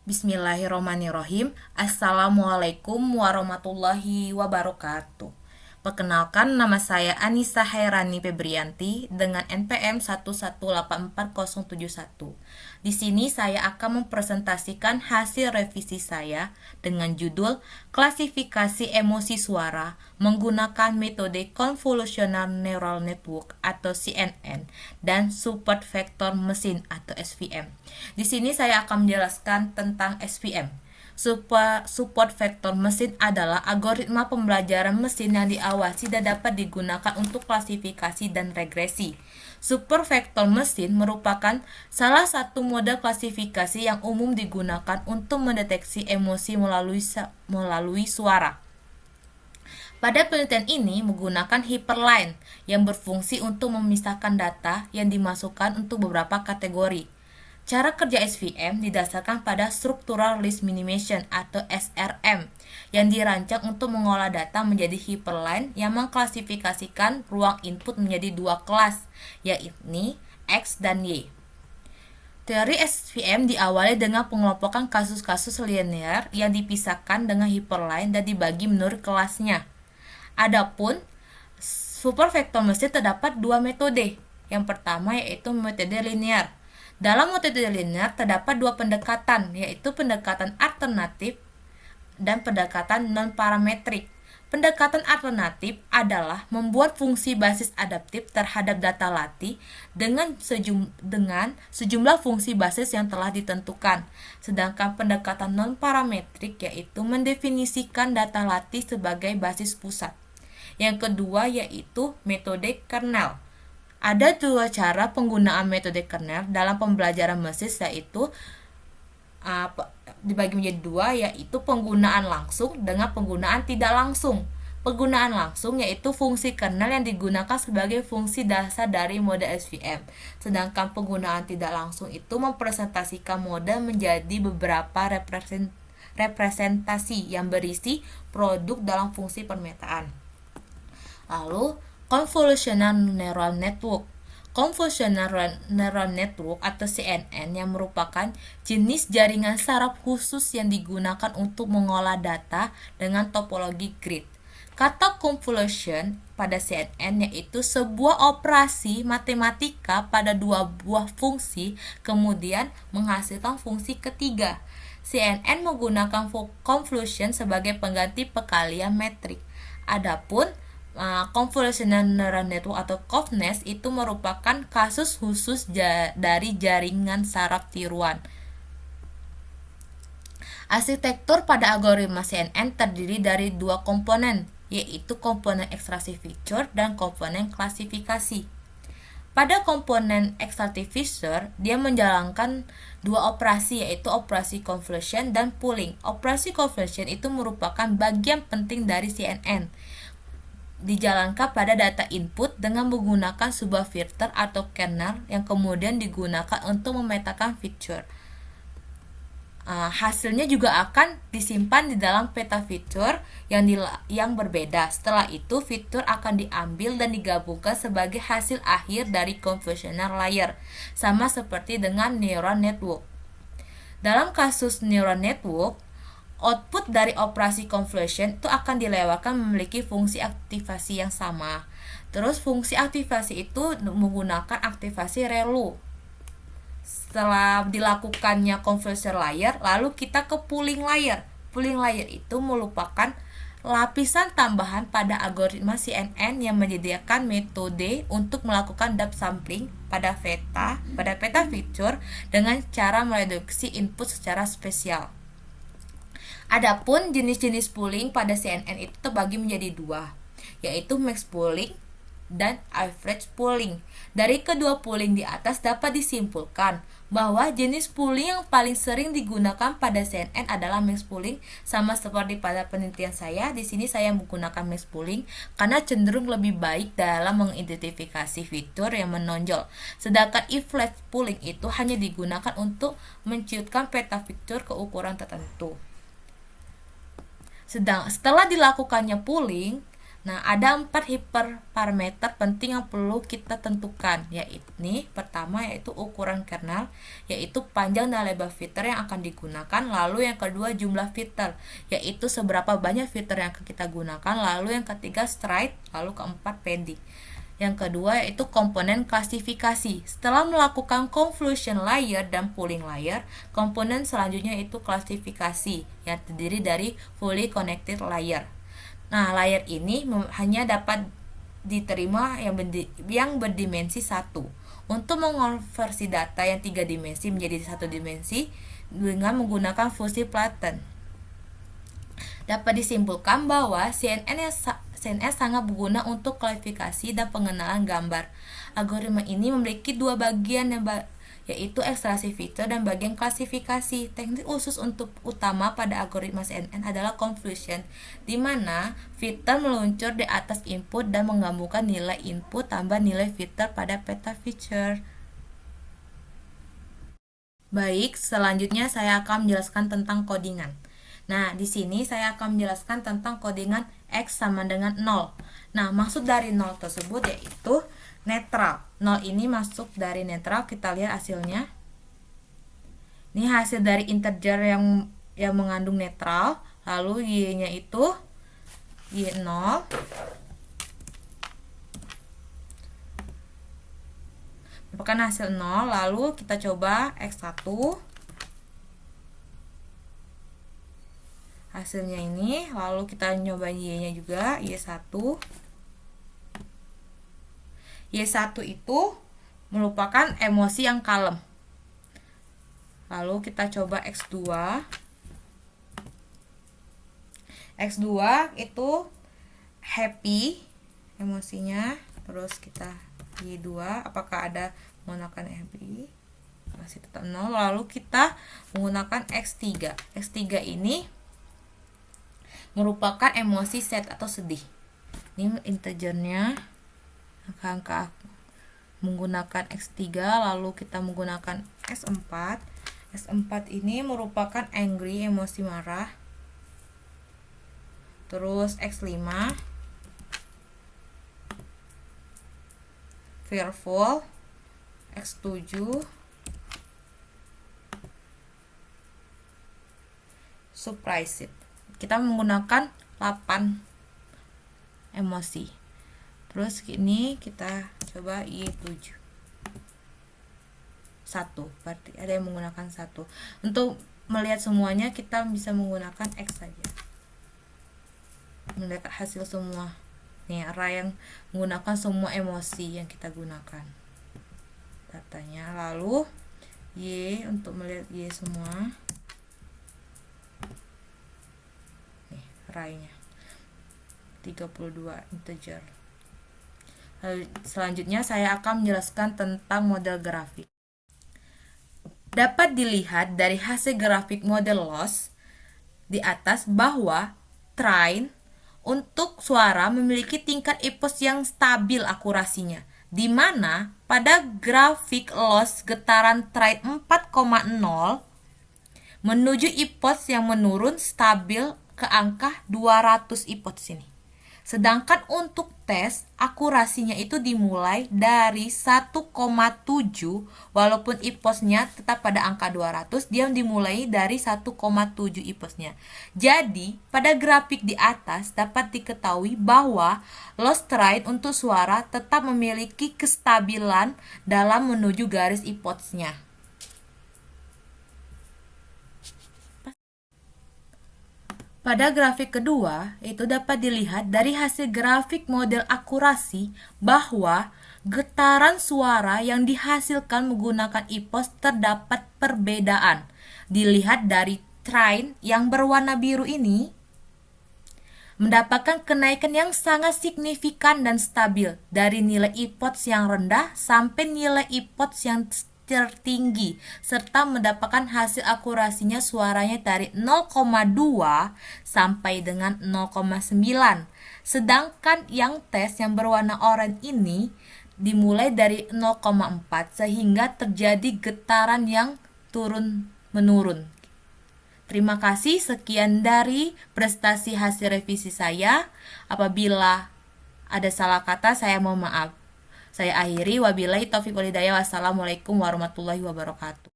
Bismillahirrahmanirrahim. Assalamualaikum warahmatullahi wabarakatuh. Perkenalkan, nama saya Anissa Hairani Febrianti dengan NPM 1184071. Di sini saya akan mempresentasikan hasil revisi saya dengan judul Klasifikasi Emosi Suara menggunakan metode Convolutional Neural Network atau CNN dan Support Vector Machine atau SVM. Di sini saya akan menjelaskan tentang SVM. Support vector mesin adalah algoritma pembelajaran mesin yang diawasi dan dapat digunakan untuk klasifikasi dan regresi. Support vector mesin merupakan salah satu model klasifikasi yang umum digunakan untuk mendeteksi emosi melalui suara. Pada penelitian ini menggunakan hyperline yang berfungsi untuk memisahkan data yang dimasukkan untuk beberapa kategori. Cara kerja SVM didasarkan pada Structural List Minimization atau SRM yang dirancang untuk mengolah data menjadi hyperline yang mengklasifikasikan ruang input menjadi dua kelas, yaitu X dan Y. Teori SVM diawali dengan pengelompokan kasus-kasus linear yang dipisahkan dengan hyperline dan dibagi menurut kelasnya. Adapun super vector machine terdapat dua metode. Yang pertama yaitu metode linear. Dalam metode linear terdapat dua pendekatan, yaitu pendekatan alternatif dan pendekatan non-parametrik. Pendekatan alternatif adalah membuat fungsi basis adaptif terhadap data latih dengan sejumlah fungsi basis yang telah ditentukan. Sedangkan pendekatan non-parametrik yaitu mendefinisikan data latih sebagai basis pusat. Yang kedua yaitu metode kernel. Ada dua cara penggunaan metode kernel dalam pembelajaran mesin, yaitu dibagi menjadi dua, yaitu penggunaan langsung dengan penggunaan tidak langsung. Penggunaan langsung yaitu fungsi kernel yang digunakan sebagai fungsi dasar dari model SVM. Sedangkan penggunaan tidak langsung itu mempresentasikan model menjadi beberapa representasi yang berisi produk dalam fungsi permetaan. Lalu Convolutional Neural Network. Convolutional Neural Network atau CNN yang merupakan jenis jaringan saraf khusus yang digunakan untuk mengolah data dengan topologi grid. Kata convolution pada CNN yaitu sebuah operasi matematika pada dua buah fungsi kemudian menghasilkan fungsi ketiga. CNN menggunakan convolution sebagai pengganti perkalian metrik. Adapun Convolutional Neural Network atau ConvNeT itu merupakan kasus khusus dari jaringan saraf tiruan. Arsitektur pada algoritma CNN terdiri dari dua komponen, yaitu komponen ekstraksi feature dan komponen klasifikasi. Pada komponen ekstraksi feature, dia menjalankan dua operasi, yaitu operasi convolution dan pooling. Operasi convolution itu merupakan bagian penting dari CNN. Dijalankan pada data input dengan menggunakan sebuah filter atau kernel yang kemudian digunakan untuk memetakan feature. Hasilnya juga akan disimpan di dalam peta feature yang berbeda. Setelah itu, fitur akan diambil dan digabungkan sebagai hasil akhir dari convolutional layer, sama seperti dengan neural network. Dalam kasus neural network, output dari operasi convolution itu akan dilewatkan memiliki fungsi aktivasi yang sama. Terus fungsi aktivasi itu menggunakan aktivasi ReLU. Setelah dilakukannya convolution layer, lalu kita ke pooling layer. Pooling layer itu merupakan lapisan tambahan pada algoritma CNN yang menyediakan metode untuk melakukan downsampling pada peta feature dengan cara mereduksi input secara spesial. Adapun jenis-jenis pooling pada CNN itu terbagi menjadi dua, yaitu max pooling dan average pooling. Dari kedua pooling di atas dapat disimpulkan bahwa jenis pooling yang paling sering digunakan pada CNN adalah max pooling, sama seperti pada penelitian saya. Di sini saya menggunakan max pooling karena cenderung lebih baik dalam mengidentifikasi fitur yang menonjol. Sedangkan average pooling itu hanya digunakan untuk menciutkan peta fitur ke ukuran tertentu. Setelah dilakukannya pooling, Nah, ada 4 hiperparameter penting yang perlu kita tentukan, yaitu pertama yaitu ukuran kernel, yaitu panjang dan lebar filter yang akan digunakan. Lalu yang kedua jumlah filter, yaitu seberapa banyak filter yang akan kita gunakan. Lalu yang ketiga stride, lalu keempat padding. Yang kedua yaitu komponen klasifikasi. Setelah melakukan convolution layer dan pooling layer, komponen selanjutnya itu klasifikasi yang terdiri dari fully connected layer. Nah, layer ini hanya dapat diterima yang berdimensi 1. Untuk mengonversi data yang 3 dimensi menjadi 1 dimensi dengan menggunakan fungsi Platten. Dapat disimpulkan bahwa CNS sangat berguna untuk klasifikasi dan pengenalan gambar. Algoritma ini memiliki 2 bagian yaitu ekstraksi filter dan bagian klasifikasi. Teknik khusus utama pada algoritma CNN adalah convolution, di mana filter meluncur di atas input dan menggabungkan nilai input tambah nilai filter pada peta feature. Baik, selanjutnya saya akan menjelaskan tentang codingan. Nah, di sini saya akan menjelaskan tentang codingan X sama dengan 0. Nah, maksud dari 0 tersebut yaitu netral. 0 ini masuk dari netral, kita lihat hasilnya. Ini hasil dari integer yang mengandung netral, lalu y-nya itu y0. Merupakan hasil 0, lalu kita coba x1. Hasilnya ini, lalu kita nyoba y-nya juga, y1. Y1 itu merupakan emosi yang kalem. Lalu kita coba X2. X2 itu happy emosinya. Terus kita Y2, apakah ada menggunakan happy? Masih tetap 0. Lalu kita menggunakan X3. X3 ini merupakan emosi sad atau sedih. Ini integernya. Angka menggunakan X3, lalu kita menggunakan S4. S4 ini merupakan angry, emosi marah. Terus X5 fearful. X7 surprised. Kita menggunakan 8 emosi. Terus ini kita coba Y7. 1, berarti ada yang menggunakan 1. Untuk melihat semuanya kita bisa menggunakan X saja. Melihat hasil semua. Nih, array yang menggunakan semua emosi yang kita gunakan. Datanya, lalu Y untuk melihat Y semua. Nih, arraynya. 32 integer. Selanjutnya saya akan menjelaskan tentang model grafik. Dapat dilihat dari hasil grafik model loss di atas bahwa train untuk suara memiliki tingkat EPOS yang stabil akurasinya, di mana pada grafik loss getaran train 4,0 menuju EPOS yang menurun stabil ke angka 200 EPOS sini. Sedangkan untuk tes, akurasinya itu dimulai dari 1,7, walaupun IPOS-nya tetap pada angka 200, dia dimulai dari 1,7 IPOS-nya. Jadi, pada grafik di atas dapat diketahui bahwa loss trend untuk suara tetap memiliki kestabilan dalam menuju garis IPOS-nya. Pada grafik kedua, itu dapat dilihat dari hasil grafik model akurasi bahwa getaran suara yang dihasilkan menggunakan IPOS terdapat perbedaan. Dilihat dari train yang berwarna biru ini, mendapatkan kenaikan yang sangat signifikan dan stabil dari nilai IPOS yang rendah sampai nilai IPOS yang tertinggi, serta mendapatkan hasil akurasinya suaranya dari 0,2 sampai dengan 0,9. Sedangkan yang tes yang berwarna oranye ini dimulai dari 0,4 sehingga terjadi getaran yang turun-menurun. Terima kasih, sekian dari prestasi hasil revisi saya. Apabila Ada salah kata, saya mohon maaf. Saya akhiri, wabillahi taufiq wal hidayah. Wassalamualaikum warahmatullahi wabarakatuh.